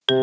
大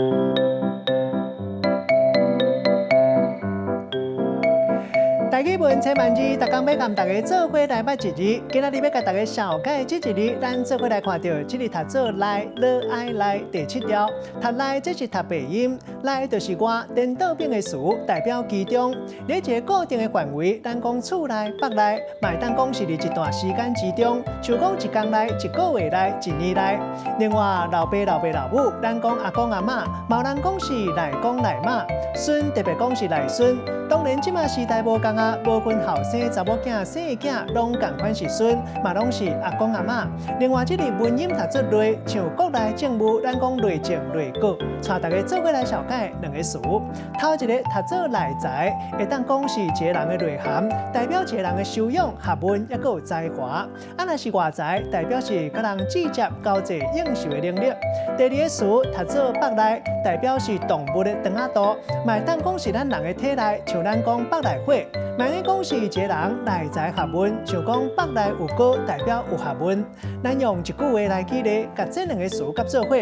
家文千万字，逐工要甲大家做伙来捌一日。今仔日要甲大家小解这一日，咱做伙来看到这日读做来了爱来第7条。读来这是读鼻音，来就是我颠倒变的词，代表其中。在一个固定的范围，咱讲厝内、北内，卖当讲是伫一段时间之中，像讲一天内、一个月内、一年内。另外，老爸、老母，咱讲阿公阿嬷，嘛有人讲是来公来妈，孙特别讲是来孙。当然，即马时代无共啊，无分后生查某囝、生的囝，拢共款是孙，嘛拢是阿公阿嬷。另外，这里文音读做类，像国内政务，咱讲类政类局，带大家做伙来小解两个词。头一个读做内在，会当讲是一个人的内涵，代表一个人的修养、学问，也有才华。啊，若是外在，代表是甲人直接交际应酬的能力。第二个词读做北内，代表是动物的长仔肚，嘛会当讲是咱人的体内，像咱讲北内火。万一讲是一个人内在学问，像讲北内有高，代表有学问。咱用一句话来举例，甲这两个词合做伙。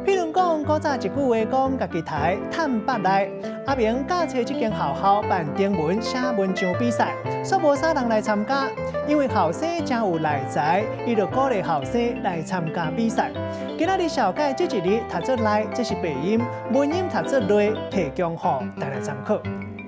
譬如讲，古早一句话讲，家己台探北内。阿明教册这间学校办中文写文章比赛，煞无啥人来参加，因为后生真有内才，伊就鼓励后生来参加比赛。今仔日小解这一日读做来，这是鼻音，文音读做类，提供予大家参考。